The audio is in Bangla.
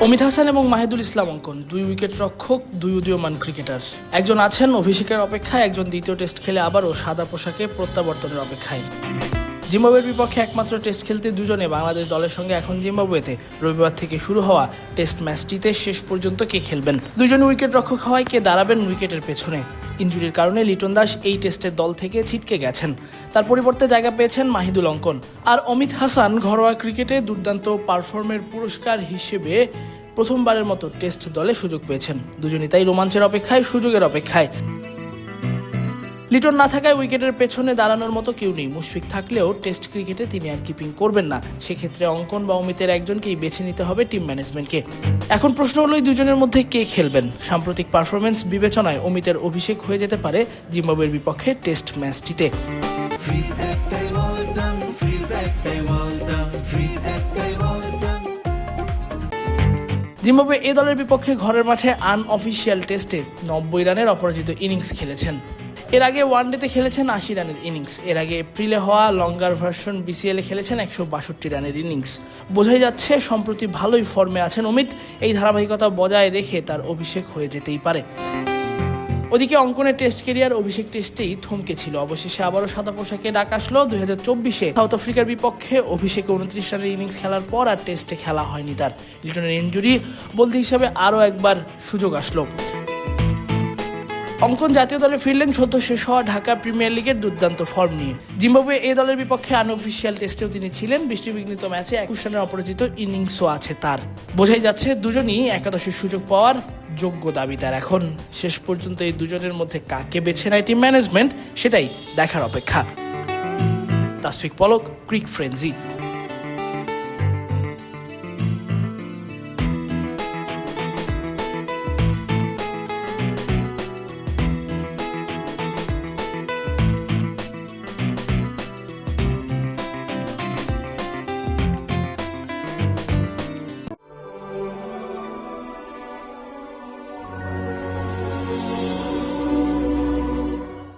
অমিত হাসান এবং মাহিদুল ইসলাম অঙ্কন দুই উইকেট রক্ষক, দুই উদীয়মান ক্রিকেটার। একজন আছেন অভিষেকের অপেক্ষায়, একজন দ্বিতীয় টেস্ট খেলে আবারও সাদা পোশাকে প্রত্যাবর্তনের অপেক্ষায়। জিম্বাবুয়ের বিপক্ষে একমাত্র টেস্ট খেলতে দুজনে বাংলাদেশ দলের সঙ্গে এখন জিম্বাবুয়েতে। রবিবার থেকে শুরু হওয়া টেস্ট ম্যাচটিতে শেষ পর্যন্ত কে খেলবেন, দুজন উইকেট রক্ষক হওয়ায় কে দাঁড়াবেন উইকেটের পেছনে। ইনজুরির কারণে লিটন দাস এই টেস্টের দল থেকে ছিটকে গেছেন, তার পরিবর্তে জায়গা পেয়েছেন মাহিদুল অঙ্কন। আর অমিত হাসান ঘরোয়া ক্রিকেটে দুর্দান্ত পারফর্মের পুরস্কার হিসেবে প্রথমবারের মতো টেস্ট দলে সুযোগ পেয়েছেন। দুজনই তাই রোমাঞ্চের অপেক্ষায়, সুযোগের অপেক্ষায়। লিটন না থাকায় উইকেটের পেছনে দাঁড়ানোর মতো কেউ নেই। মুশফিক থাকলেও টেস্ট ক্রিকেটে তিনি আর কিপিং করবেন না, সেক্ষেত্রে অঙ্কন বা অমিতের একজনকেই বেছে নিতে হবে টিম ম্যানেজমেন্টকে। এখন প্রশ্ন হলো এই দুজনের মধ্যে কে খেলবেন। সাম্প্রতিক পারফরমেন্স বিবেচনায় অমিতের অভিষেক হয়ে যেতে পারে জিম্বাবুয়ের বিপক্ষে টেস্ট ম্যাচটিতে। জিম্বাবুয়ে এ দলের বিপক্ষে ঘরের মাঠে আনঅফিসিয়াল টেস্টে 90 রানের অপরাজিত ইনিংস খেলেছেন। এর আগে ওয়ানডেতে খেলেছেন 80 রানের ইনিংস। এর আগে এপ্রিলে হওয়া লঙ্গার ভার্সন বিসিএলে খেলেছেন 162 রানের ইনিংস। বোঝাই যাচ্ছে সম্প্রতি ভালোই ফর্মে আছেন অমিত। এই ধারাবাহিকতা বজায় রেখে তার অভিষেক হয়ে যেতেই পারে। ওদিকে অঙ্কনের টেস্ট কেরিয়ার অভিষেক টেস্টেই থমকে ছিল। অবশেষে আবারও সাদা পোশাকে ডাক আসলো 2024-এ সাউথ আফ্রিকার বিপক্ষে। অভিষেকে 29 রানের ইনিংস খেলার পর আর টেস্টে খেলা হয়নি তার। লিটনের ইনজুরি বলতে হিসাবে আরও একবার সুযোগ আসলো। অঙ্কন জাতীয় দলে ফিরলেন সদ্য শেষ হওয়া ঢাকা প্রিমিয়ার লিগের দুর্দান্ত ফর্ম নিয়ে। জিম্বাবুয়ে এই দলের বিপক্ষে আনঅফিসিয়াল টেস্টেও তিনি ছিলেন। বৃষ্টিবিঘ্নিত ম্যাচে 21 রানের অপরাজিত ইনিংসও আছে তার। বোঝাই যাচ্ছে দুজনই একাদশের সুযোগ পাওয়ার যোগ্য দাবিদার। এখন শেষ পর্যন্ত এই দুজনের মধ্যে কাকে বেছে নেয় টিম ম্যানেজমেন্ট, সেটাই দেখার অপেক্ষা। তাসফিক পলক, ক্রিক ফ্রেন্জি।